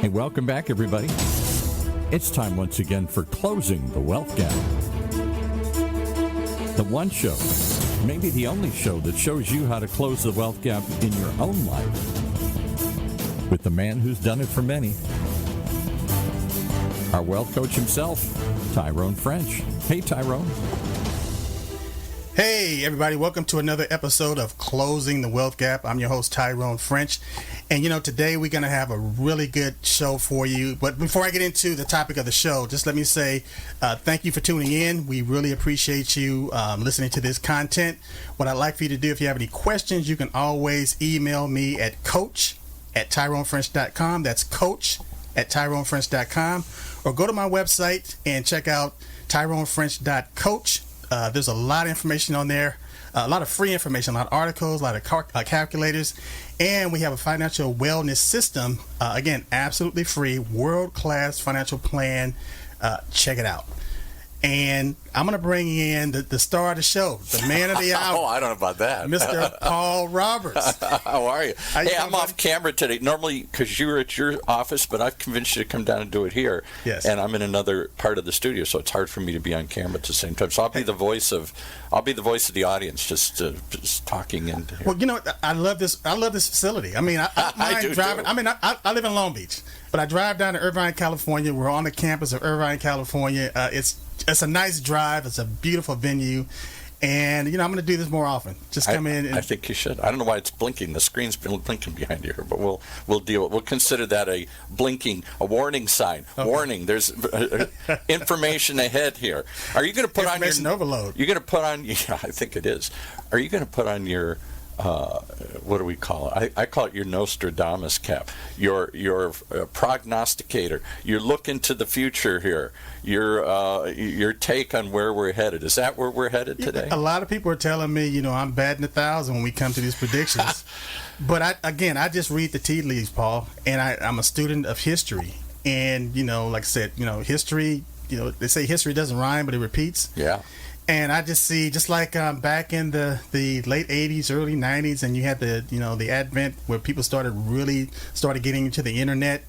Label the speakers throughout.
Speaker 1: Hey, welcome back, everybody. It's time once again for Closing the Wealth Gap. The one show, maybe the only show that shows you how to close the wealth gap in your own life with the man who's done it for many, our wealth coach himself, Tyrone French. Hey, Tyrone.
Speaker 2: Hey, everybody. Welcome to another episode of Closing the Wealth Gap. I'm your host, Tyrone French. And, today we're going to have a really good show for you. But before I get into the topic of the show, just let me say thank you for tuning in. We really appreciate you listening to this content. What I'd like for you to do, if you have any questions, you can always email me at coach@tyronefrench.com. That's coach@tyronefrench.com. Or go to my website and check out tyronefrench.coach. There's a lot of information on there, a lot of free information, a lot of articles, a lot of calculators, and we have a financial wellness system. Again, absolutely free, world-class financial plan. Check it out. And I'm going to bring in the star of the show, the man of the hour.
Speaker 3: Oh, I don't know about that.
Speaker 2: Mr. Paul Roberts.
Speaker 3: How are you?
Speaker 2: Hey,
Speaker 3: I'm off camera today. Normally, because you're at your office, but I've convinced you to come down and do it here.
Speaker 2: Yes.
Speaker 3: And I'm in another part of the studio, so it's hard for me to be on camera at the same time. So I'll be the voice of the audience, just talking. And
Speaker 2: well, I love this. I love this facility. I mean, I
Speaker 3: do
Speaker 2: driving.
Speaker 3: Too.
Speaker 2: I mean, I live in Long Beach, but I drive down to Irvine, California. We're on the campus of Irvine, California. It's a nice drive. It's a beautiful venue. And, I'm going to do this more often. Just come in. And
Speaker 3: I think you should. I don't know why it's blinking. The screen's been blinking behind you here, but we'll deal. We'll consider that a warning sign. Okay. Warning. There's information ahead here. Are you going to put on your
Speaker 2: information overload?
Speaker 3: You're going to put on. Yeah, I think it is. Are you going to put on your? What do we call it? I call it your Nostradamus cap. Your prognosticator. You look into the future here. Your take on where we're headed. Is that where we're headed today?
Speaker 2: A lot of people are telling me, I'm batting 1,000 when we come to these predictions. But I just read the tea leaves, Paul, and I'm a student of history. And like I said, history. They say history doesn't rhyme, but it repeats.
Speaker 3: Yeah.
Speaker 2: And I just see, just like back in the late 80s, early 90s, and you had the advent where people started getting into the internet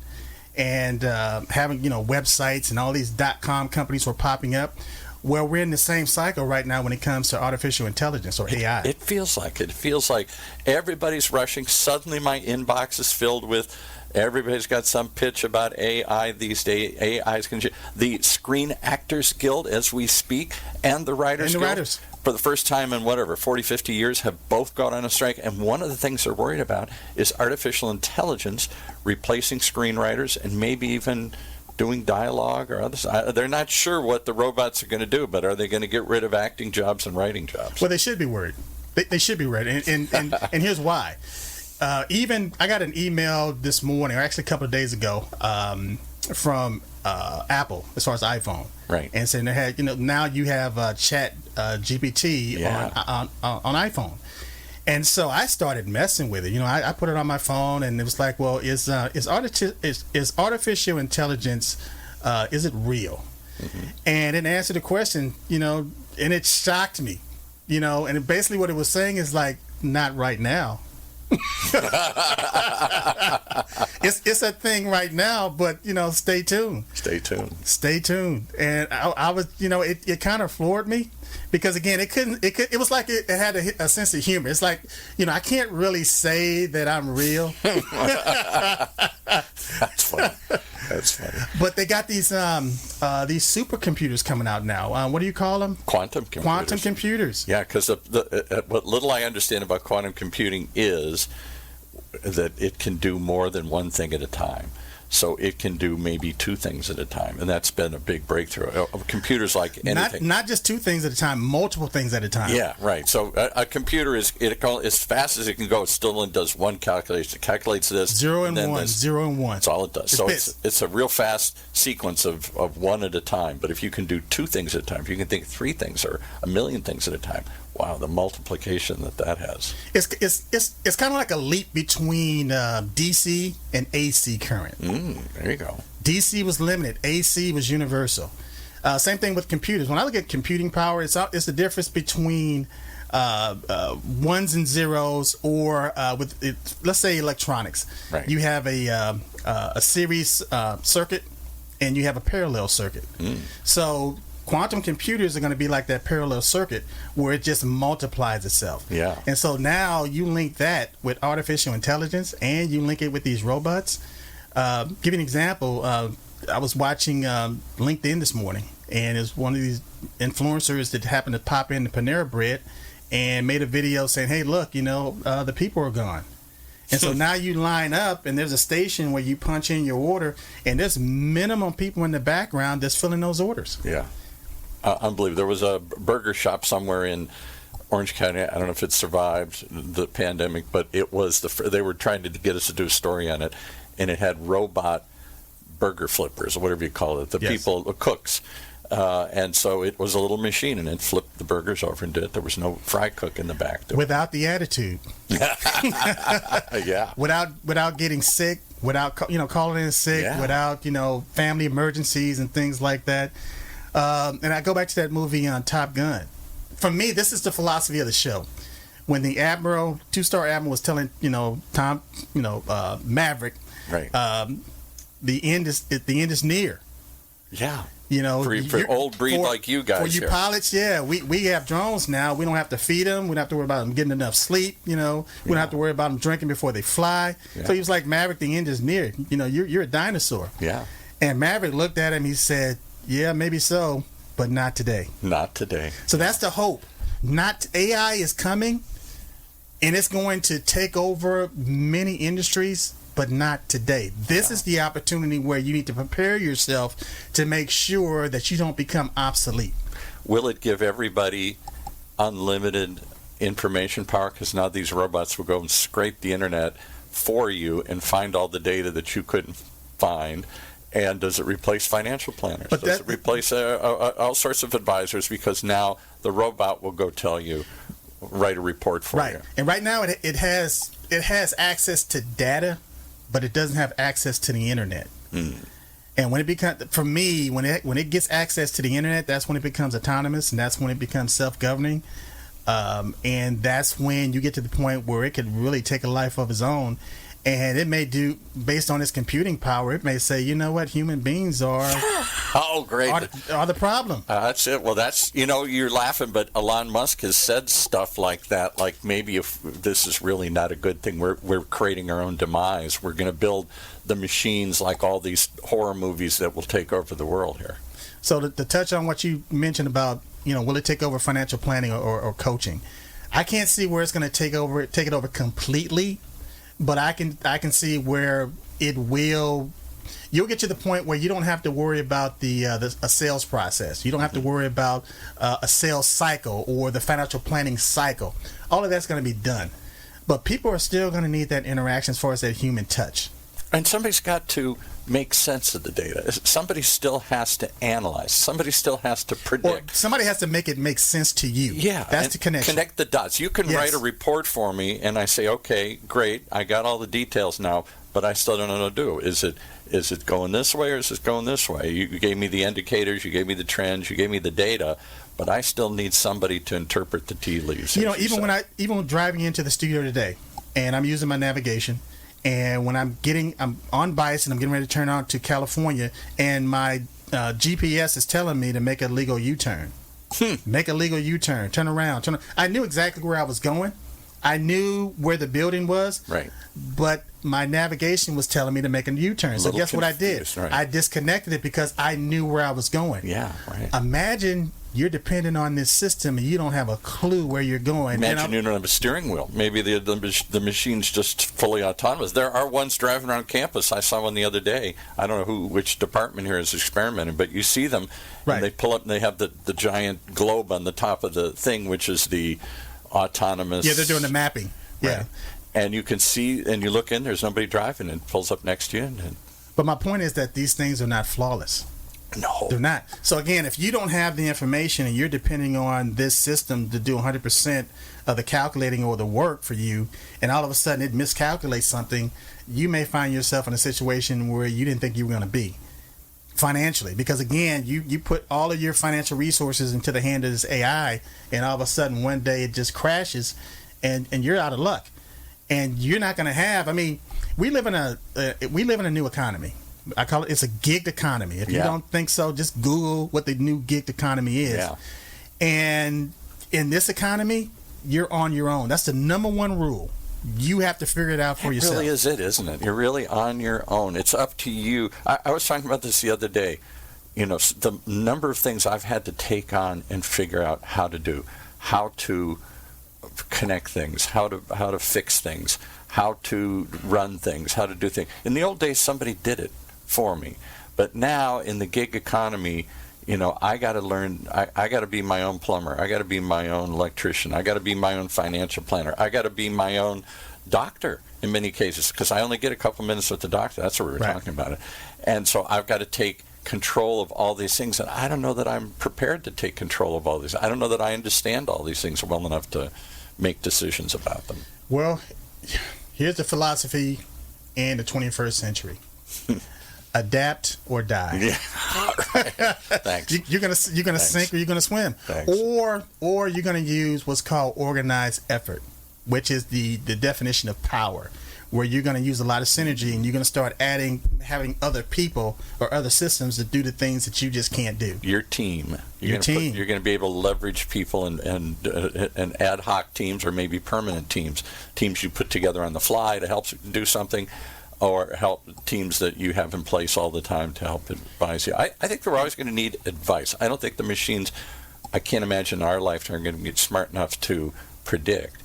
Speaker 2: and having, websites, and all these .com companies were popping up. Well, we're in the same cycle right now when it comes to artificial intelligence, or AI.
Speaker 3: It feels like it. It feels like everybody's rushing. Suddenly my inbox is filled with everybody's got some pitch about AI these days. AI is going to... The Screen Actors Guild, as we speak, and the Writers Guild, for the first time in 40, 50 years, have both gone on a strike. And one of the things they're worried about is artificial intelligence replacing screenwriters and maybe even doing dialogue or others. They're not sure what the robots are going to do, but are they going to get rid of acting jobs and writing jobs?
Speaker 2: Well, they should be worried. They should be worried. And here's why. Even I got an email this morning, or actually a couple of days ago, from Apple as far as iPhone,
Speaker 3: right?
Speaker 2: And saying they had, now you have Chat GPT on iPhone, and so I started messing with it. I put it on my phone, and it was like, well, is artificial intelligence is it real? Mm-hmm. And it answered the question, and it shocked me, and basically what it was saying is like, not right now. It's a thing right now, but stay tuned. Stay tuned. And I was, it kind of floored me, because again, it was like it had a sense of humor. It's like, I can't really say that I'm real.
Speaker 3: That's funny.
Speaker 2: But they got these supercomputers coming out now. What do you call them?
Speaker 3: Quantum computers.
Speaker 2: Quantum computers.
Speaker 3: Yeah, because what little I understand about quantum computing is that it can do more than one thing at a time. So it can do maybe two things at a time, and that's been a big breakthrough of computers like anything.
Speaker 2: Not just two things at a time, multiple things at a time.
Speaker 3: Yeah, right. So a computer is as fast as it can go. It still only does one calculation. It calculates this.
Speaker 2: 0 and 1, 0 and 1.
Speaker 3: That's all it does. So it's a real fast sequence of one at a time. But if you can do two things at a time, if you can think three things or a million things at a time, wow, the multiplication that has.
Speaker 2: It's kind of like a leap between DC and AC current.
Speaker 3: There you go.
Speaker 2: DC was limited. AC was universal. Same thing with computers. When I look at computing power, it's the difference between ones and zeros, or with let's say electronics.
Speaker 3: Right.
Speaker 2: You have a series circuit, and you have a parallel circuit. So quantum computers are going to be like that parallel circuit where it just multiplies itself.
Speaker 3: Yeah.
Speaker 2: And so now you link that with artificial intelligence, and you link it with these robots. Give you an example. I was watching LinkedIn this morning, and it's one of these influencers that happened to pop in the Panera Bread and made a video saying, hey, look, the people are gone. And so now you line up, and there's a station where you punch in your order, and there's minimum people in the background that's filling those orders.
Speaker 3: Yeah. Unbelievable. There was a burger shop somewhere in Orange County. I don't know if it survived the pandemic, but it was they were trying to get us to do a story on it, and it had robot burger flippers, or whatever you call it, the people, the cooks. And so it was a little machine, and it flipped the burgers over and did it. There was no fry cook in the back.
Speaker 2: Without the attitude.
Speaker 3: Yeah.
Speaker 2: Without getting sick, without calling in sick, without family emergencies and things like that. And I go back to that movie on Top Gun. For me, this is the philosophy of the show. When the admiral, 2-star admiral, was telling Tom, Maverick,
Speaker 3: right,
Speaker 2: the end is near.
Speaker 3: Yeah.
Speaker 2: For
Speaker 3: old breed like you guys.
Speaker 2: For you
Speaker 3: here.
Speaker 2: pilots, we have drones now. We don't have to feed them. We don't have to worry about them getting enough sleep. We don't have to worry about them drinking before they fly. Yeah. So he was like, Maverick, the end is near. You're a dinosaur.
Speaker 3: Yeah.
Speaker 2: And Maverick looked at him. He said, yeah, maybe so, but not today.
Speaker 3: Not today.
Speaker 2: So that's the hope. AI is coming, and it's going to take over many industries, but not today. This is the opportunity where you need to prepare yourself to make sure that you don't become obsolete.
Speaker 3: Will it give everybody unlimited information power? Because now these robots will go and scrape the internet for you and find all the data that you couldn't find. And does it replace financial planners? Does it replace all sorts of advisors? Because now the robot will go tell you, write a report for you.
Speaker 2: And right now it has access to data, but it doesn't have access to the internet. And when it becomes, for me, when it gets access to the internet, that's when it becomes autonomous, and that's when it becomes self-governing. And that's when you get to the point where it could really take a life of its own. And it may do, based on its computing power, it may say, you know what, human beings are are the problem.
Speaker 3: That's it. Well, that's, you're laughing, but Elon Musk has said stuff like that, like maybe if this is really not a good thing, we're creating our own demise. We're going to build the machines like all these horror movies that will take over the world here.
Speaker 2: So to touch on what you mentioned about, will it take over financial planning or coaching? I can't see where it's going to take it over completely. But I can see where it will. You'll get to the point where you don't have to worry about a sales process. You don't have to worry about a sales cycle or the financial planning cycle. All of that's going to be done. But people are still going to need that interaction as far as that human touch.
Speaker 3: And somebody's got to make sense of the data. Somebody still has to analyze. Somebody still has to predict.
Speaker 2: Or somebody has to make it make sense to you.
Speaker 3: Yeah.
Speaker 2: That's the connection.
Speaker 3: Connect the dots. You can write a report for me, and I say, okay, great, I got all the details now, but I still don't know what to do. Is it going this way or is it going this way? You gave me the indicators, you gave me the trends, you gave me the data, but I still need somebody to interpret the tea leaves.
Speaker 2: Even driving into the studio today, and I'm using my navigation, and when I'm on Bice and I'm getting ready to turn out to California, and my GPS is telling me to make a legal U-turn. Make a legal U-turn. Turn around. I knew exactly where I was going. I knew where the building was.
Speaker 3: Right.
Speaker 2: But my navigation was telling me to make a U-turn. So guess what I did? Right. I disconnected it because I knew where I was going.
Speaker 3: Yeah, right.
Speaker 2: Imagine you're dependent on this system and you don't have a clue where you're going.
Speaker 3: Imagine you don't have a steering wheel. Maybe the machine's just fully autonomous. There are ones driving around campus. I saw one the other day. I don't know which department here is experimenting, but you see them, and they pull up and they have the giant globe on the top of the thing, which is the autonomous.
Speaker 2: Yeah, they're doing the mapping. Yeah.
Speaker 3: Right. And you can see, and you look in, there's nobody driving, and it pulls up next to you.
Speaker 2: But my point is that these things are not flawless.
Speaker 3: No.
Speaker 2: They're not. So again, if you don't have the information and you're depending on this system to do 100% of the calculating or the work for you, and all of a sudden it miscalculates something, you may find yourself in a situation where you didn't think you were going to be. financially, because again, you put all of your financial resources into the hand of this AI, and all of a sudden one day it just crashes, and you're out of luck, and you're not going to have. I mean, we live in a new economy. I call it's a gigged economy. If you don't think so, just Google what the new gigged economy is.
Speaker 3: Yeah.
Speaker 2: And in this economy, you're on your own. That's the number one rule. You have to figure it out for yourself.
Speaker 3: It really is it, isn't it? You're really on your own. It's up to you. I was talking about this the other day. You know, the number of things I've had to take on and figure out how to do, how to connect things, how to fix things, how to run things, how to do things. In the old days, somebody did it for me. But now, in the gig economy, you know, I got to learn. I got to be my own plumber. I got to be my own electrician. I got to be my own financial planner. I got to be my own doctor in many cases, because I only get a couple minutes with the doctor. That's what we were talking about it. And so I've got to take control of all these things, and I don't know that I'm prepared to take control of all these. I don't know that I understand all these things well enough to make decisions about them.
Speaker 2: Well, here's the philosophy in the 21st century. Adapt or die.
Speaker 3: Yeah. Thanks.
Speaker 2: You're gonna sink or you're gonna swim.
Speaker 3: Thanks.
Speaker 2: Or you're gonna use what's called organized effort, which is the definition of power, where you're gonna use a lot of synergy and you're gonna start having other people or other systems to do the things that you just can't do.
Speaker 3: Your team. You're going to be able to leverage people and ad hoc teams, or maybe permanent teams you put together on the fly to help do something, or help teams that you have in place all the time to help advise you. I think they're always going to need advice. I don't think the machines, I can't imagine our lifetime, are going to get smart enough to predict.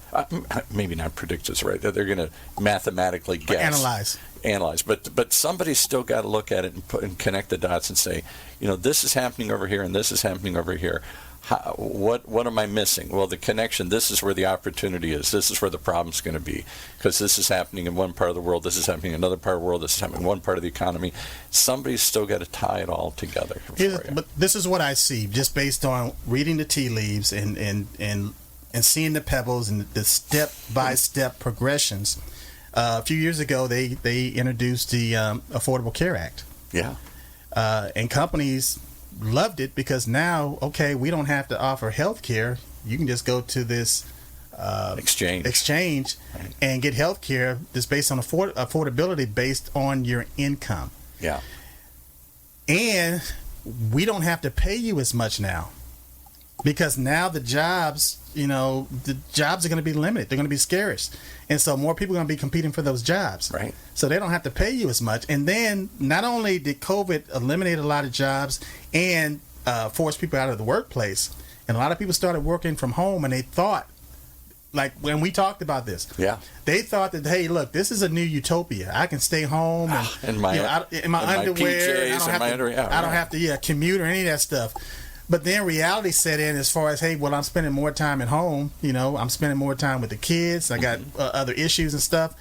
Speaker 3: Maybe not predict is right. They're going to mathematically guess. Analyze. But somebody's still got to look at it and connect the dots and say, you know, this is happening over here and this is happening over here. What am I missing? Well, the connection, this is where the opportunity is. This is where the problem's going to be, because this is happening in one part of the world, this is happening in another part of the world, this is happening in one part of the economy. Somebody's still got to tie it all together.
Speaker 2: But this is what I see, just based on reading the tea leaves and seeing the pebbles and the step-by-step progressions. A few years ago, they introduced the Affordable Care Act.
Speaker 3: Yeah.
Speaker 2: And companies loved it, because now, okay, we don't have to offer health care. You can just go to this exchange and get health care that's based on affordability based on your income.
Speaker 3: Yeah.
Speaker 2: And we don't have to pay you as much now, because now the jobs are going to be limited. They're going to be scarce. And so more people are going to be competing for those jobs.
Speaker 3: Right.
Speaker 2: So they don't have to pay you as much. And then not only did COVID eliminate a lot of jobs and force people out of the workplace, and a lot of people started working from home, and they thought, like when we talked about this, they thought that, hey, look, this is a new utopia. I can stay home and
Speaker 3: in my
Speaker 2: underwear.
Speaker 3: PJs,
Speaker 2: I don't have to commute or any of that stuff. But then reality set in, as far as, hey, well, I'm spending more time at home. You know, I'm spending more time with the kids. I got other issues and stuff.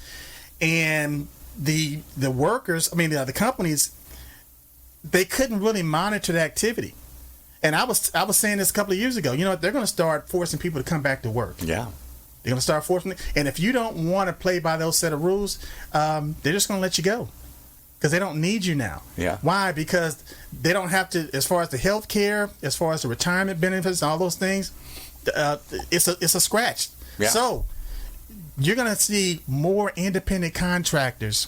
Speaker 2: And the workers, the companies, they couldn't really monitor the activity. And I was saying this a couple of years ago. You know, they're going to start forcing people to come back to work.
Speaker 3: Yeah.
Speaker 2: They're going to start forcing it. And if you don't want to play by those set of rules, they're just going to let you go. Because they don't need you now.
Speaker 3: Yeah.
Speaker 2: Why? Because they don't have to, as far as the health care, as far as the retirement benefits, all those things, it's a scratch.
Speaker 3: Yeah.
Speaker 2: So you're going to see more independent contractors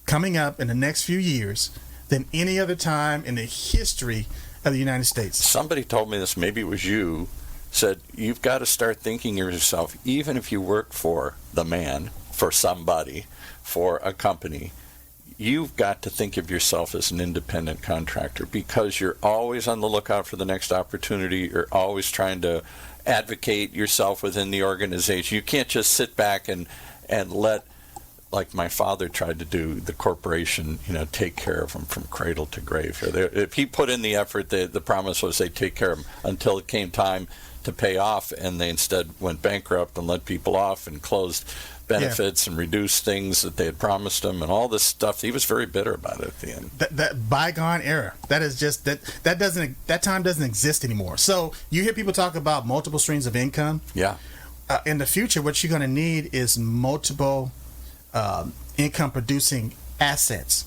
Speaker 2: coming up in the next few years than any other time in the history of the United States.
Speaker 3: Somebody told me this, maybe it was you, said you've got to start thinking of yourself, even if you work for the man, for somebody, for a company, you've got to think of yourself as an independent contractor, because you're always on the lookout for the next opportunity. You're always trying to advocate yourself within the organization. You can't just sit back and let, like my father tried to do, the corporation, take care of him from cradle to grave. If he put in the effort, the promise was they'd take care of him until it came time to pay off, and they instead went bankrupt and let people off and closed benefits and reduced things that they had promised him and all this stuff. He was very bitter about it at the end.
Speaker 2: That bygone era, that is just that time doesn't exist anymore. So you hear people talk about multiple streams of income.
Speaker 3: Yeah.
Speaker 2: In the future, what you're going to need is multiple income producing assets.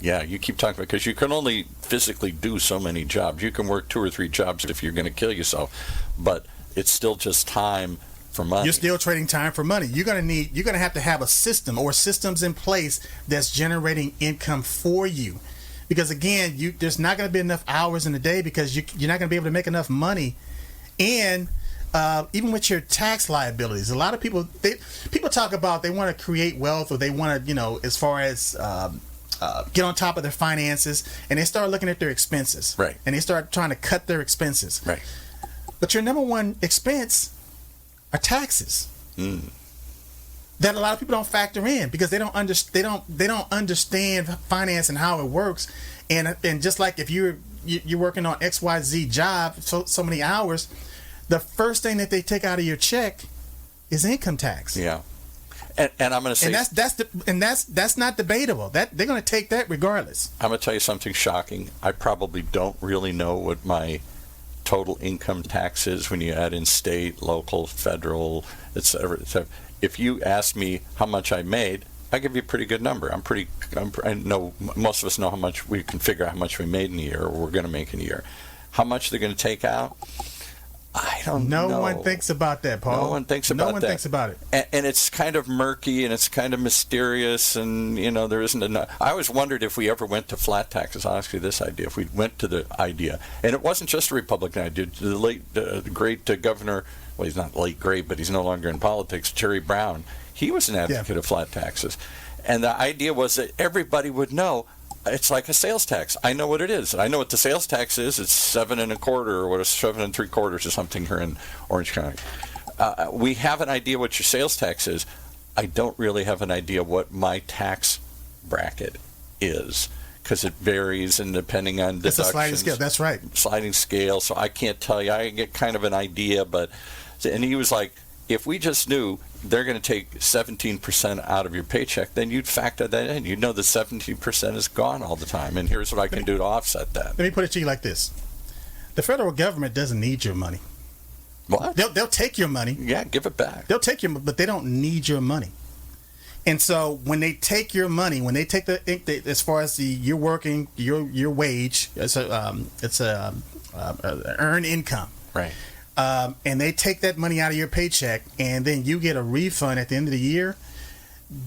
Speaker 3: Yeah, you keep talking about, because you can only physically do so many jobs. You can work 2 or 3 jobs if you're going to kill yourself, but it's still just time for money.
Speaker 2: You're still trading time for money. You're going to have a system or systems in place that's generating income for you. Because again, there's not going to be enough hours in the day, because you're not going to be able to make enough money. And even with your tax liabilities, a lot of people talk about they want to create wealth, or they want to, as far as get on top of their finances, and they start looking at their expenses.
Speaker 3: Right.
Speaker 2: And they start trying to cut their expenses.
Speaker 3: Right.
Speaker 2: But your number one expense are taxes. That a lot of people don't factor in, because they don't understand finance and how it works. And just like if you're working on XYZ job so many hours, the first thing that they take out of your check is income tax.
Speaker 3: Yeah. And I'm going to say,
Speaker 2: and that's not debatable. That they're going to take that regardless.
Speaker 3: I'm going to tell you something shocking. I probably don't really know what my total income tax is when you add in state, local, federal, etc. If you ask me how much I made, I give you a pretty good number. I know most of us know how much we can figure out how much we made in a year, or we're going to make in a year. How much they're going to take out, I don't know.
Speaker 2: No one thinks about that, Paul.
Speaker 3: No one thinks about that.
Speaker 2: No one thinks about it.
Speaker 3: And it's kind of murky, and it's kind of mysterious, and there isn't enough. I always wondered if we ever went to flat taxes. Honestly, this idea, if we went to the idea, and it wasn't just a Republican idea. The late, great governor. Well, he's not late great, but he's no longer in politics. Jerry Brown. He was an advocate of flat taxes, and the idea was that everybody would know. It's like a sales tax. I know what it is. I know what the sales tax is. It's 7 1/4 or what is 7 3/4 or something here in Orange County. We have an idea what your sales tax is. I don't really have an idea what my tax bracket is, because it varies and depending on deductions.
Speaker 2: It's a sliding scale. That's right.
Speaker 3: Sliding scale. So I can't tell you. I get kind of an idea, and he was like, if we just knew they're going to take 17% out of your paycheck, then you'd factor that in. You'd know that 17% is gone all the time, and here's what I can do to offset that.
Speaker 2: Let me put it to you like this. The federal government doesn't need your money.
Speaker 3: What?
Speaker 2: They'll take your money.
Speaker 3: Yeah, give it back.
Speaker 2: They'll take your, but they don't need your money. And so when they take your money, when they take as far as you're working, your wage, it's a earned income.
Speaker 3: Right.
Speaker 2: And they take that money out of your paycheck, and then you get a refund at the end of the year.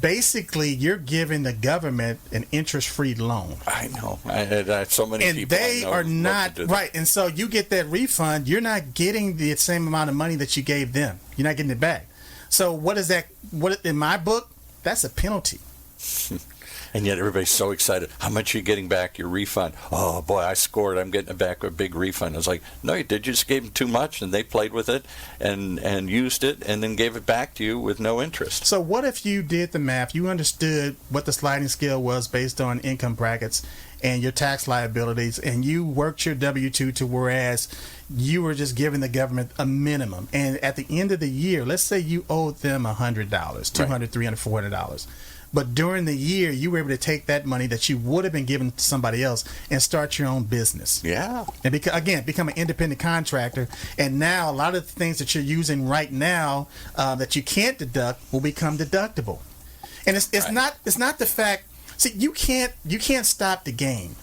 Speaker 2: Basically, you're giving the government an interest-free loan.
Speaker 3: I know. I have so many
Speaker 2: and
Speaker 3: people.
Speaker 2: And they are not right. And so you get that refund. You're not getting the same amount of money that you gave them. You're not getting it back. So what is that? What in my book? That's a penalty.
Speaker 3: And yet everybody's so excited. How much are you getting back? Your refund. Oh, boy, I scored. I'm getting it back with a big refund. I was like, no, you did. You just gave them too much, and they played with it and used it and then gave it back to you with no interest.
Speaker 2: So what if you did the math? You understood what the sliding scale was based on income brackets and your tax liabilities, and you worked your W-2 to whereas you were just giving the government a minimum. And at the end of the year, let's say you owed them $100, $200, $300, $400. But during the year, you were able to take that money that you would have been given to somebody else and start your own business.
Speaker 3: Yeah.
Speaker 2: And become an independent contractor. And now a lot of the things that you're using right now that you can't deduct will become deductible. And it's not the fact. See, you can't stop the game.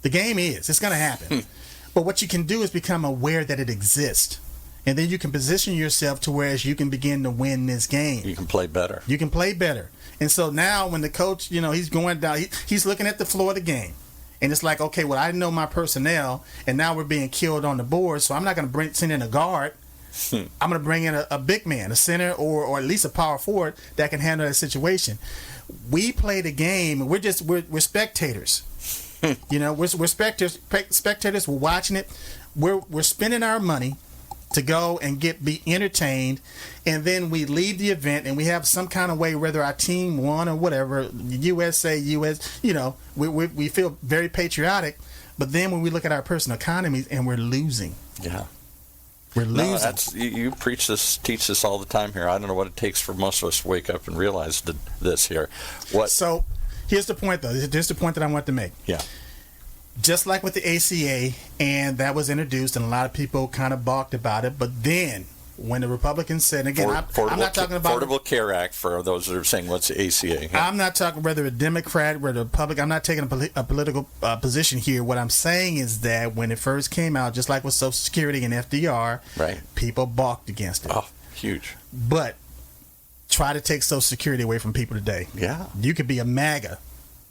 Speaker 2: The game it's going to happen. But what you can do is become aware that it exists. And then you can position yourself to whereas you can begin to win this game.
Speaker 3: You can play better.
Speaker 2: You can play better. And so now when the coach, he's going down, he's looking at the floor of the game. And it's like, okay, well, I know my personnel, and now we're being killed on the board, so I'm not going to send in a guard. I'm going to bring in a big man, a center, or at least a power forward that can handle that situation. We play the game, and we're spectators. We're spectators. We're watching it. We're spending our money to go and be entertained, and then we leave the event and we have some kind of way, whether our team won or whatever, USA, we feel very patriotic, but then when we look at our personal economies and we're losing.
Speaker 3: Yeah.
Speaker 2: We're losing.
Speaker 3: No, you teach this all the time here. I don't know what it takes for most of us to wake up and realize this here.
Speaker 2: So here's the point, though. Here's the point that I want to make.
Speaker 3: Yeah.
Speaker 2: Just like with the ACA, and that was introduced, and a lot of people kind of balked about it. But then when the Republicans said, and again, I'm not talking about
Speaker 3: Affordable Care Act for those that are saying what's ACA. Yeah.
Speaker 2: I'm not talking whether a Democrat, whether a Republican. I'm not taking a political position here. What I'm saying is that when it first came out, just like with Social Security and FDR,
Speaker 3: right,
Speaker 2: people balked against it.
Speaker 3: Oh, huge.
Speaker 2: But try to take Social Security away from people today.
Speaker 3: Yeah.
Speaker 2: You could be a MAGA.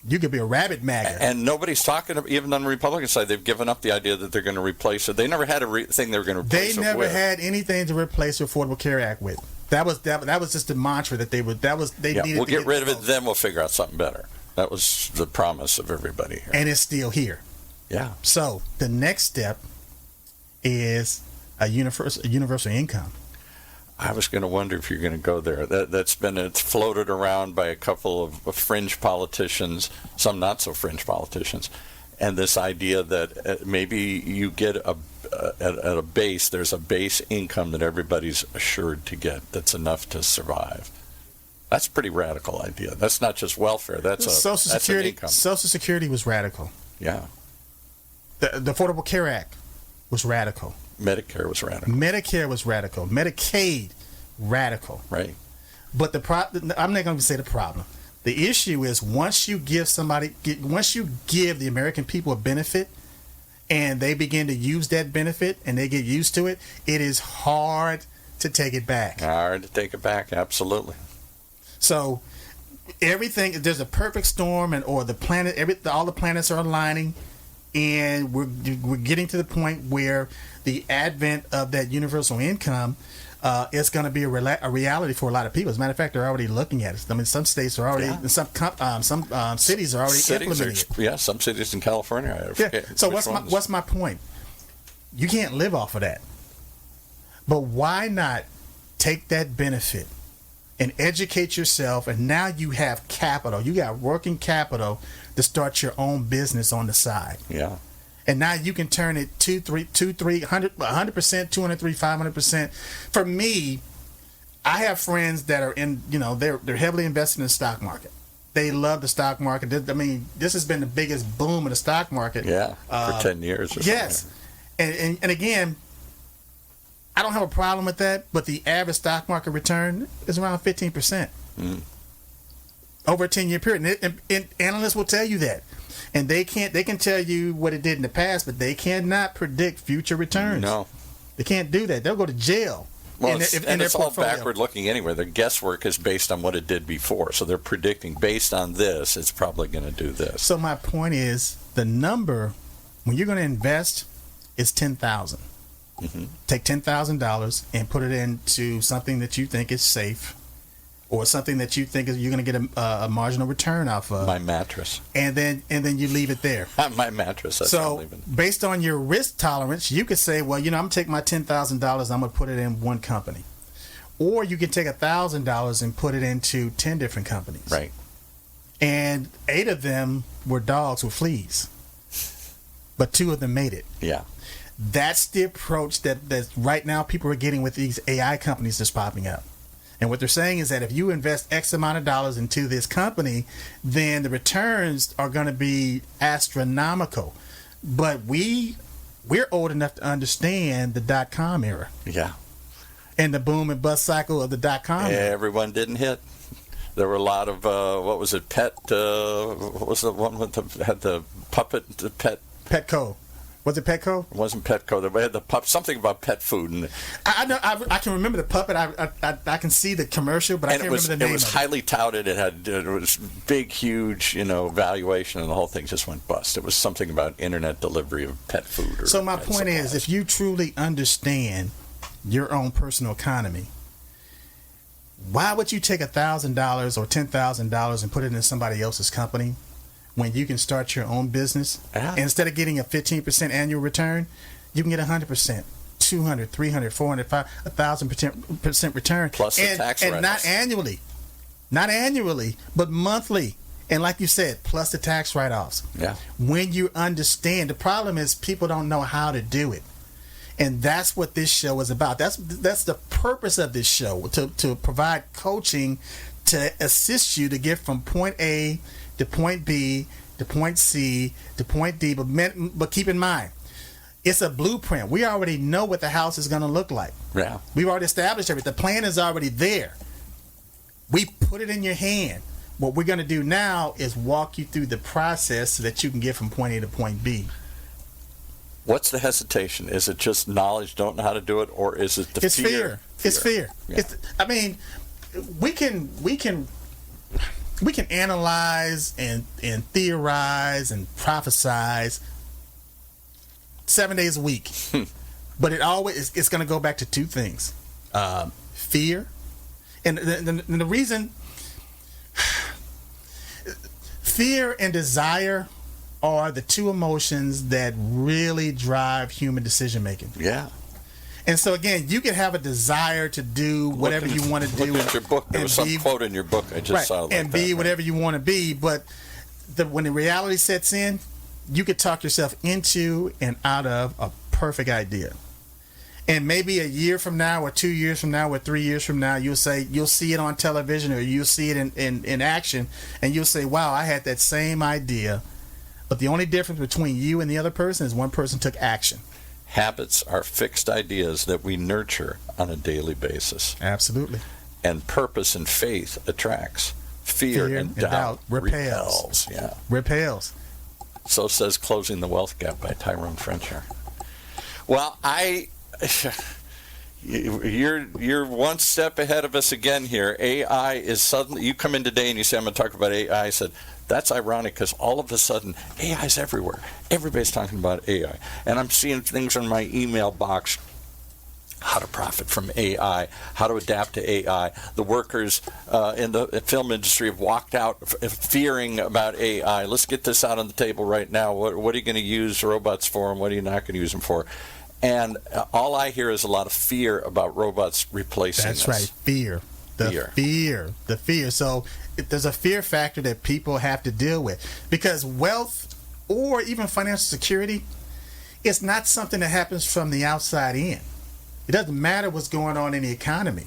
Speaker 2: You could be a rabid MAGA.
Speaker 3: And nobody's talking, even on the Republican side, they've given up the idea that they're going to replace it. They never had a thing they were going to replace it with.
Speaker 2: They never had anything to replace the Affordable Care Act with. That was just the mantra that they would. Needed.
Speaker 3: We'll
Speaker 2: to
Speaker 3: get rid of it, then we'll figure out something better. That was the promise of everybody here.
Speaker 2: And it's still here.
Speaker 3: Yeah.
Speaker 2: So the next step is a universal income.
Speaker 3: I was going to wonder if you're going to go there. It's floated around by a couple of fringe politicians, some not so fringe politicians, and this idea that maybe you get at a base, there's a base income that everybody's assured to get that's enough to survive. That's a pretty radical idea. That's not just welfare. That's an income.
Speaker 2: Social Security was radical.
Speaker 3: Yeah.
Speaker 2: The Affordable Care Act was radical.
Speaker 3: Medicare was radical.
Speaker 2: Medicare was radical. Medicaid, radical.
Speaker 3: Right.
Speaker 2: But I'm not going to say the problem. The issue is once you give the American people a benefit and they begin to use that benefit and they get used to it, it is hard to take it back.
Speaker 3: Hard to take it back, absolutely.
Speaker 2: So everything, there's a perfect storm, or the planet, all the planets are aligning, and we're getting to the point where the advent of that universal income is going to be a reality for a lot of people. As a matter of fact, they're already looking at it. I mean, some states are already, some cities are already implementing it.
Speaker 3: Yeah, some cities in California.
Speaker 2: So what's my point? You can't live off of that. But why not take that benefit and educate yourself, and now you have capital. You got working capital to start your own business on the side.
Speaker 3: Yeah.
Speaker 2: And now you can turn it 100%, 203, 500%. For me, I have friends that are in, they're heavily invested in the stock market. They love the stock market. I mean, this has been the biggest boom in the stock market.
Speaker 3: Yeah, for 10 years or something.
Speaker 2: Yes. And again, I don't have a problem with that, but the average stock market return is around 15% over a 10-year period. And analysts will tell you that. And they can tell you what it did in the past, but they cannot predict future returns.
Speaker 3: No.
Speaker 2: They can't do that. They'll go to jail.
Speaker 3: Well, it's all backward looking anyway. Their guesswork is based on what it did before. So they're predicting based on this, it's probably going to do this.
Speaker 2: So my point is, the number, when you're going to invest, is $10,000. Mm-hmm. Take $10,000 and put it into something that you think is safe, or something that you think you're going to get a marginal return off of.
Speaker 3: My mattress.
Speaker 2: And then you leave it there.
Speaker 3: My mattress. That's
Speaker 2: so based on your risk tolerance, you could say, well, I'm going to take my $10,000, I'm going to put it in one company. Or you can take $1,000 and put it into 10 different companies.
Speaker 3: Right.
Speaker 2: And 8 of them were dogs with fleas, but 2 of them made it.
Speaker 3: Yeah.
Speaker 2: That's the approach that right now people are getting with these AI companies that's popping up. And what they're saying is that if you invest X amount of dollars into this company, then the returns are going to be astronomical. But we're old enough to understand the .com era.
Speaker 3: Yeah.
Speaker 2: And the boom and bust cycle of the .com era.
Speaker 3: Everyone didn't hit. There were a lot of, what was it, what was the one had the puppet, the pet?
Speaker 2: Petco. Was it Petco?
Speaker 3: It wasn't Petco. They had the something about pet food. And
Speaker 2: I know. I can remember the puppet. I can see the commercial, but I can't remember the name.
Speaker 3: It was highly touted. It was big, huge, valuation, and the whole thing just went bust. It was something about internet delivery of pet food.
Speaker 2: So my point is, if you truly understand your own personal economy, why would you take $1,000 or $10,000 and put it in somebody else's company when you can start your own business?
Speaker 3: Yeah.
Speaker 2: And instead of getting a 15% annual return, you can get 100%, 200, 300, 400, 1,000% return.
Speaker 3: Plus the tax
Speaker 2: and
Speaker 3: write-offs.
Speaker 2: not annually, but monthly. And like you said, plus the tax write-offs.
Speaker 3: Yeah.
Speaker 2: When you understand, the problem is people don't know how to do it. And that's what this show is about. That's the purpose of this show, to provide coaching to assist you to get from point A to point B to point C to point D. But keep in mind, It's a blueprint. We already know what the house is going to look like.
Speaker 3: Yeah.
Speaker 2: We've already established everything. The plan is already there. We put it in your hand. What we're going to do now is walk you through the process so that you can get from point A to point B.
Speaker 3: What's the hesitation? Is it just knowledge, don't know how to do it, or is it the
Speaker 2: It's fear. It's fear.
Speaker 3: Yeah.
Speaker 2: I mean, we can analyze and theorize and prophesize 7 days a week, but it's going to go back to two things: fear, and the reason fear and desire are the two emotions that really drive human decision making.
Speaker 3: Yeah.
Speaker 2: And so again, you can have a desire to do whatever you want to do.
Speaker 3: Look at your book. There was some quote in your book I just saw.
Speaker 2: And be whatever you want to be. But when the reality sets in, you could talk yourself into and out of a perfect idea. And maybe a year from now, or 2 years from now, or 3 years from now, you'll see it on television, or you'll see it in action, and you'll say, wow, I had that same idea. But the only difference between you and the other person is one person took action.
Speaker 3: Habits are fixed ideas that we nurture on a daily basis.
Speaker 2: Absolutely.
Speaker 3: And purpose and faith attracts. Fear and doubt repels. Yeah.
Speaker 2: Repels.
Speaker 3: So says Closing the Wealth Gap by Tyrone French here. Well, you're one step ahead of us again here. AI is suddenly, you come in today and you say, I'm going to talk about AI. I said, that's ironic because all of a sudden, AI is everywhere. Everybody's talking about AI. And I'm seeing things in my email box. How to profit from AI, how to adapt to AI. The workers in the film industry have walked out fearing about AI. Let's get this out on the table right now. What are you going to use robots for, and what are you not going to use them for? And all I hear is a lot of fear about robots replacing us.
Speaker 2: That's right, fear. The fear. So there's a fear factor that people have to deal with, because wealth or even financial security is not something that happens from the outside in. It doesn't matter what's going on in the economy.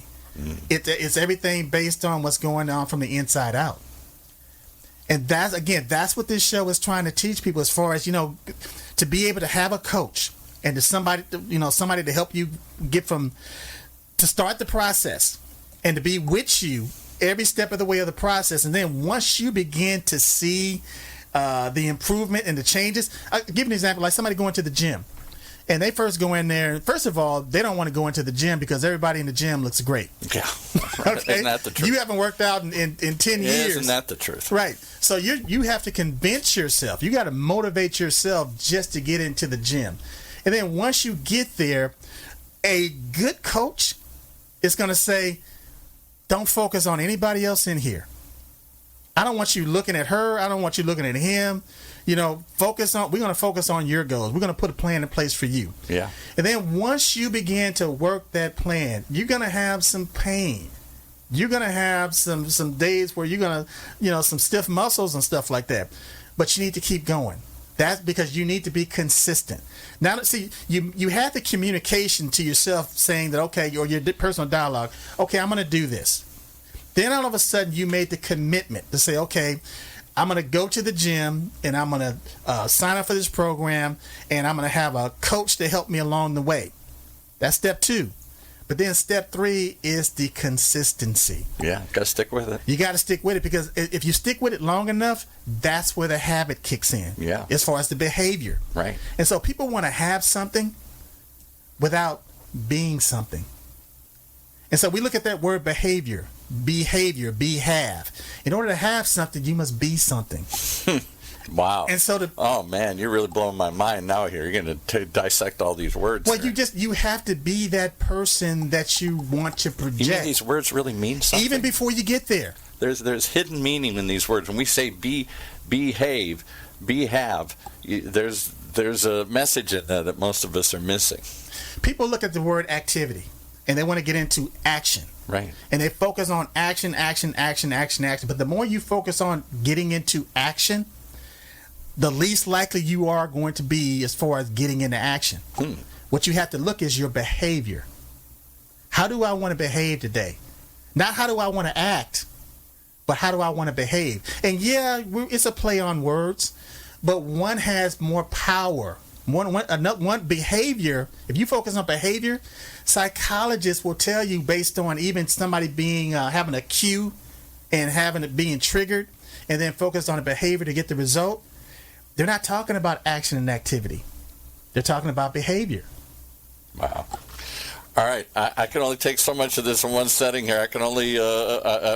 Speaker 2: It's everything based on what's going on from the inside out. And that's what this show is trying to teach people, as far as, to be able to have a coach and to somebody to help you to start the process and to be with you every step of the way of the process. And then once you begin to see the improvement and the changes, I'll give you an example, like somebody going to the gym. And they first go in there. First of all, they don't want to go into the gym because everybody in the gym looks great.
Speaker 3: Yeah.
Speaker 2: Okay?
Speaker 3: Isn't that the truth?
Speaker 2: You haven't worked out in 10 years.
Speaker 3: Isn't that the truth?
Speaker 2: Right. So you have to convince yourself. You got to motivate yourself just to get into the gym. And then once you get there, a good coach is going to say, don't focus on anybody else in here. I don't want you looking at her. I don't want you looking at him. We're going to focus on your goals. We're going to put a plan in place for you.
Speaker 3: Yeah.
Speaker 2: And then once you begin to work that plan, you're going to have some pain. You're going to have some days where you're going to, some stiff muscles and stuff like that. But you need to keep going. That's because you need to be consistent. Now, see, you have the communication to yourself saying that, okay, or your personal dialogue, okay, I'm going to do this. Then all of a sudden you made the commitment to say, okay, I'm going to go to the gym and I'm going to sign up for this program, and I'm going to have a coach to help me along the way. That's step 2. But then step 3 is the consistency.
Speaker 3: Yeah, got to stick with it.
Speaker 2: You got to stick with it, because if you stick with it long enough, that's where the habit kicks in.
Speaker 3: Yeah.
Speaker 2: As far as the behavior.
Speaker 3: Right.
Speaker 2: And so people want to have something without being something. And so we look at that word behavior, have. In order to have something, you must be something.
Speaker 3: Wow.
Speaker 2: And so
Speaker 3: oh man, you're really blowing my mind now here. You're going to dissect all these words.
Speaker 2: Well,
Speaker 3: here.
Speaker 2: you have to be that person that you want to project.
Speaker 3: You mean these words really mean something?
Speaker 2: Even before you get there.
Speaker 3: There's hidden meaning in these words. When we say behave, have, there's a message in there that most of us are missing.
Speaker 2: People look at the word activity and they want to get into action.
Speaker 3: Right.
Speaker 2: And they focus on action. But the more you focus on getting into action, the least likely you are going to be as far as getting into action. What you have to look is your behavior. How do I want to behave today? Not how do I want to act, but how do I want to behave? And yeah, it's a play on words, but one has more power One behavior. If you focus on behavior, psychologists will tell you based on even somebody being having a cue and having it being triggered, and then focus on a behavior to get the result. They're not talking about action and activity. They're talking about behavior.
Speaker 3: Wow. All right, I can only take so much of this in one setting here. I can only,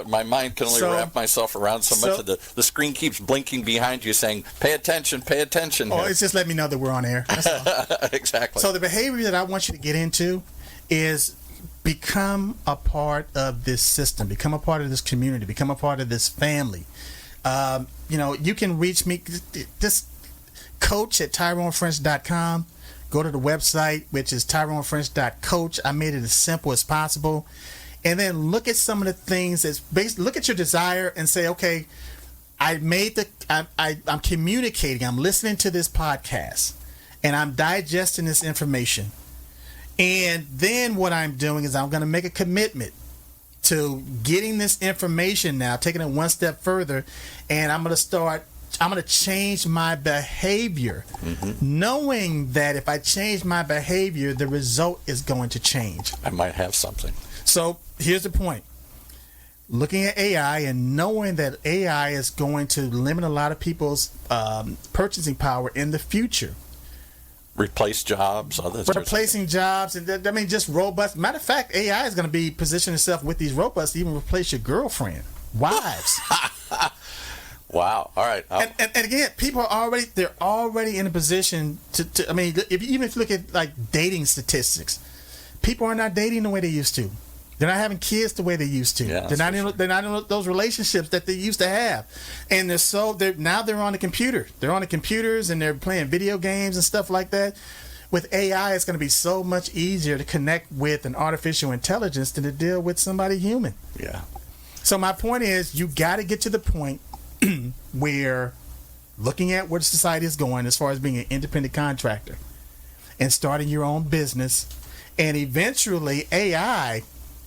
Speaker 3: my mind can only wrap myself around so much of the screen keeps blinking behind you saying, pay attention
Speaker 2: Oh, it's just letting me know that we're on air. That's all.
Speaker 3: Exactly.
Speaker 2: So the behavior that I want you to get into is become a part of this system, become a part of this community, become a part of this family. You can reach me, this coach at TyroneFrench.com. Go to the website, which is TyroneFrench.coach. I made it as simple as possible. And then look at some of the things that's based. Look at your desire and say, okay, I'm communicating. I'm listening to this podcast, and I'm digesting this information. And then what I'm doing is I'm going to make a commitment to getting this information now, taking it one step further, and I'm going to change my behavior, knowing that if I change my behavior, the result is going to change.
Speaker 3: I might have something.
Speaker 2: So here's the point. Looking at AI and knowing that AI is going to limit a lot of people's purchasing power in the future.
Speaker 3: Replace jobs, others.
Speaker 2: Replacing jobs, and just robots. Matter of fact, AI is going to be positioning itself with these robots to even replace your girlfriend, wives.
Speaker 3: Wow. All right.
Speaker 2: And again, people are already in a position to if you look at like dating statistics, people are not dating the way they used to. They're not having kids the way they used to.
Speaker 3: Yeah,
Speaker 2: they're not in those relationships that they used to have. And now they're on the computer. They're on the computers and they're playing video games and stuff like that. With AI, it's going to be so much easier to connect with an artificial intelligence than to deal with somebody human.
Speaker 3: Yeah.
Speaker 2: So my point is, you got to get to the point where looking at where society is going as far as being an independent contractor and starting your own business, and eventually AI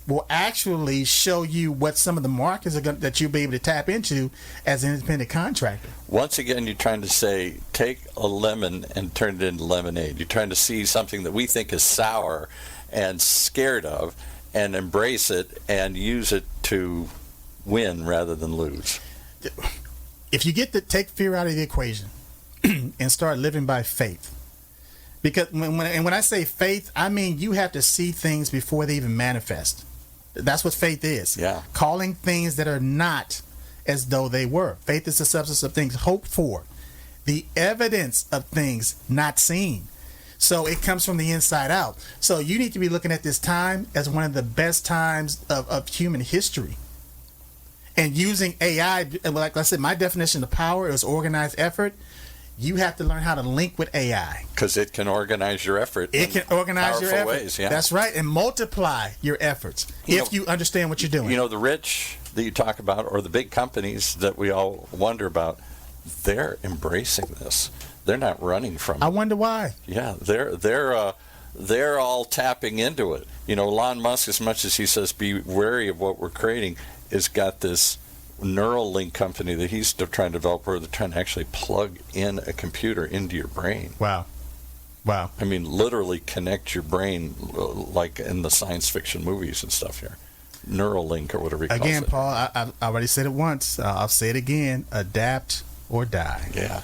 Speaker 2: will actually show you what some of the markets that you'll be able to tap into as an independent contractor.
Speaker 3: Once again, you're trying to say, take a lemon and turn it into lemonade. You're trying to see something that we think is sour and scared of and embrace it and use it to win rather than lose.
Speaker 2: If you take fear out of the equation and start living by faith, because when I say faith, I mean you have to see things before they even manifest. That's what faith is.
Speaker 3: Yeah.
Speaker 2: Calling things that are not as though they were. Faith is the substance of things hoped for, the evidence of things not seen. So it comes from the inside out. So you need to be looking at this time as one of the best times of human history. And using AI, like I said, my definition of power is organized effort. You have to learn how to link with AI.
Speaker 3: Because it can organize your effort.
Speaker 2: It can organize your effort.
Speaker 3: Ways, yeah.
Speaker 2: That's right. And multiply your efforts if you understand what you're doing.
Speaker 3: The rich that you talk about, or the big companies that we all wonder about, they're embracing this. They're not running from it.
Speaker 2: I wonder why.
Speaker 3: Yeah, they're all tapping into it. Elon Musk, as much as he says be wary of what we're creating, has got this Neuralink company that he's trying to develop where they're trying to actually plug in a computer into your brain.
Speaker 2: Wow.
Speaker 3: I mean, literally connect your brain like in the science fiction movies and stuff here. Neuralink or whatever he calls it.
Speaker 2: Again, Paul, I already said it once. I'll say it again. Adapt or die.
Speaker 3: Yeah.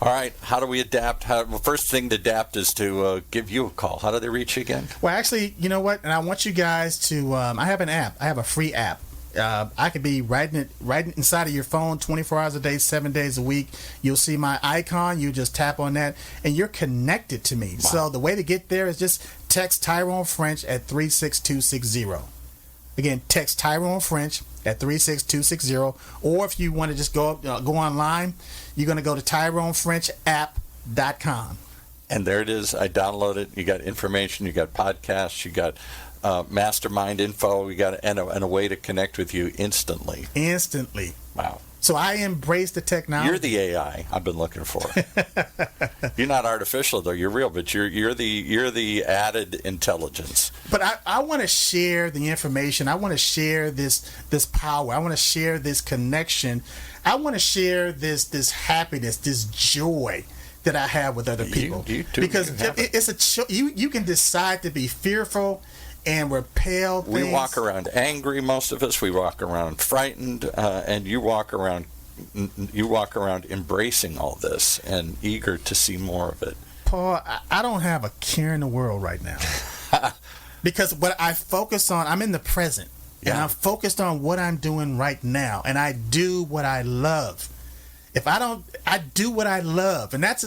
Speaker 3: All right. How do we adapt? First thing to adapt is to give you a call. How do they reach you again?
Speaker 2: Well, actually, you know what? And I want you guys to. I have an app. I have a free app. I could be right inside of your phone 24 hours a day, 7 days a week. You'll see my icon. You just tap on that, and you're connected to me. Wow. So the way to get there is just text Tyrone French at 36260. Again, text Tyrone French at 36260. Or if you want to just go online, you're going to go to TyroneFrenchApp.com.
Speaker 3: And there it is. I download it. You got information. You got podcasts. You got mastermind info. You got and a way to connect with you instantly. Wow.
Speaker 2: So I embrace the technology.
Speaker 3: You're the AI I've been looking for. You're not artificial though. You're real, but you're the added intelligence.
Speaker 2: But I want to share the information. I want to share this power. I want to share this connection. I want to share this happiness, this joy that I have with other people.
Speaker 3: You too,
Speaker 2: because
Speaker 3: you have it.
Speaker 2: it's you can decide to be fearful and repel things.
Speaker 3: We walk around angry, most of us. We walk around frightened, and you walk around embracing all this and eager to see more of it.
Speaker 2: Paul, I don't have a care in the world right now. Because what I focus on, I'm in the present. And
Speaker 3: Yeah.
Speaker 2: I'm focused on what I'm doing right now. And I do what I love. If I don't, I do what I love. And that's,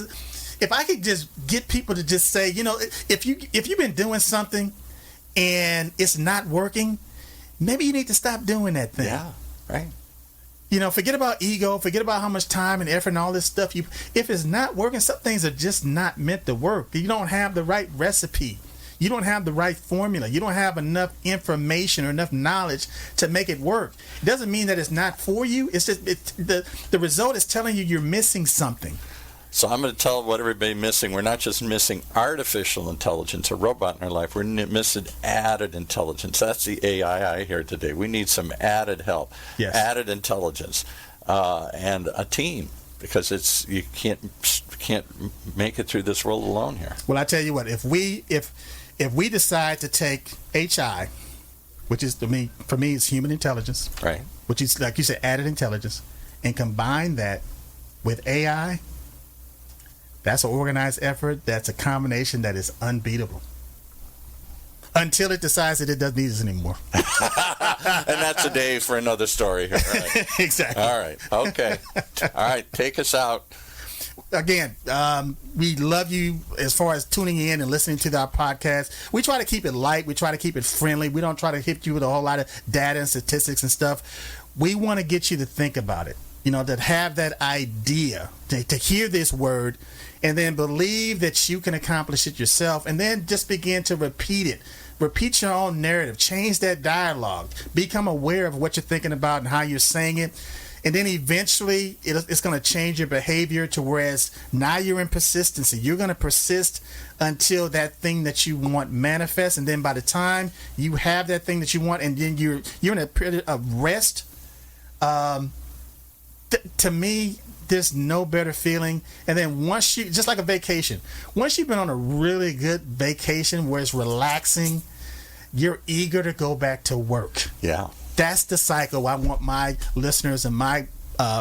Speaker 2: if I could just get people to just say, you know, if you've been doing something and it's not working, maybe you need to stop doing that thing.
Speaker 3: Yeah, right.
Speaker 2: You know, forget about ego, forget about how much time and effort and all this stuff. If it's not working, some things are just not meant to work. You don't have the right recipe. You don't have the right formula. You don't have enough information or enough knowledge to make it work. It doesn't mean that it's not for you. It's just the result is telling you you're missing something.
Speaker 3: So I'm going to tell what everybody's missing. We're not just missing artificial intelligence, a robot in our life. We're missing added intelligence. That's the AI I hear today. We need some added help,
Speaker 2: Yes.
Speaker 3: added intelligence, and a team, because you can't make it through this world alone here.
Speaker 2: Well, I tell you what, if we decide to take HI, which is for me is human intelligence,
Speaker 3: Right.
Speaker 2: which is like you said, added intelligence, and combine that with AI, that's an organized effort. That's a combination that is unbeatable. Until it decides that it doesn't need us anymore.
Speaker 3: And that's a day for another story here. Right.
Speaker 2: Exactly.
Speaker 3: All right. Okay. All right. Take us out.
Speaker 2: Again, we love you as far as tuning in and listening to our podcast. We try to keep it light. We try to keep it friendly. We don't try to hit you with a whole lot of data and statistics and stuff. We want to get you to think about it. You know, to have that idea, to hear this word, and then believe that you can accomplish it yourself, and then just begin to repeat it. Repeat your own narrative. Change that dialogue. Become aware of what you're thinking about and how you're saying it. And then eventually it's going to change your behavior to whereas now you're in persistency. You're going to persist until that thing that you want manifests. And then by the time you have that thing that you want, and then you're in a period of rest, to me, there's no better feeling. And then once you, just like a vacation, once you've been on a really good vacation where it's relaxing, you're eager to go back to work.
Speaker 3: Yeah.
Speaker 2: That's the cycle I want my listeners and my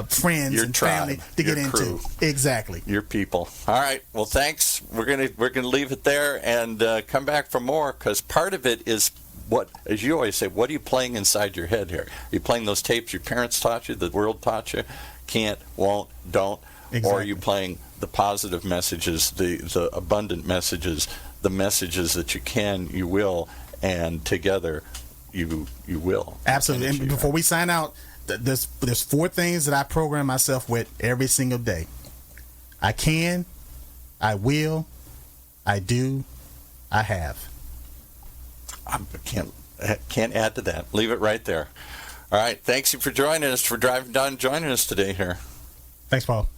Speaker 2: friends
Speaker 3: Your
Speaker 2: and
Speaker 3: tribe,
Speaker 2: family to get
Speaker 3: your
Speaker 2: into.
Speaker 3: crew.
Speaker 2: Exactly.
Speaker 3: Your people. All right. Well, thanks. We're gonna leave it there and come back for more, because part of it is what, as you always say, what are you playing inside your head here? Are you playing those tapes your parents taught you, the world taught you? Can't, won't, don't.
Speaker 2: Exactly.
Speaker 3: Or are you playing the positive messages, the abundant messages, the messages that you can, you will, and together you will.
Speaker 2: Absolutely. And before we sign out, there's 4 things that I program myself with every single day. I can, I will, I do, I have.
Speaker 3: I can't add to that. Leave it right there. All right. Thanks you for joining us, for driving down, joining us today here.
Speaker 2: Thanks, Paul.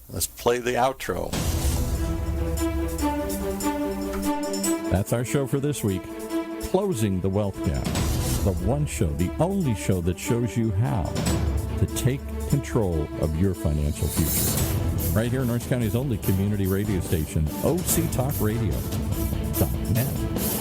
Speaker 3: Let's play the outro.
Speaker 1: That's our show for this week. Closing the Wealth Gap. The one show, the only show that shows you how to take control of your financial future. Right here in Orange County's only community radio station, OCTalkRadio.net.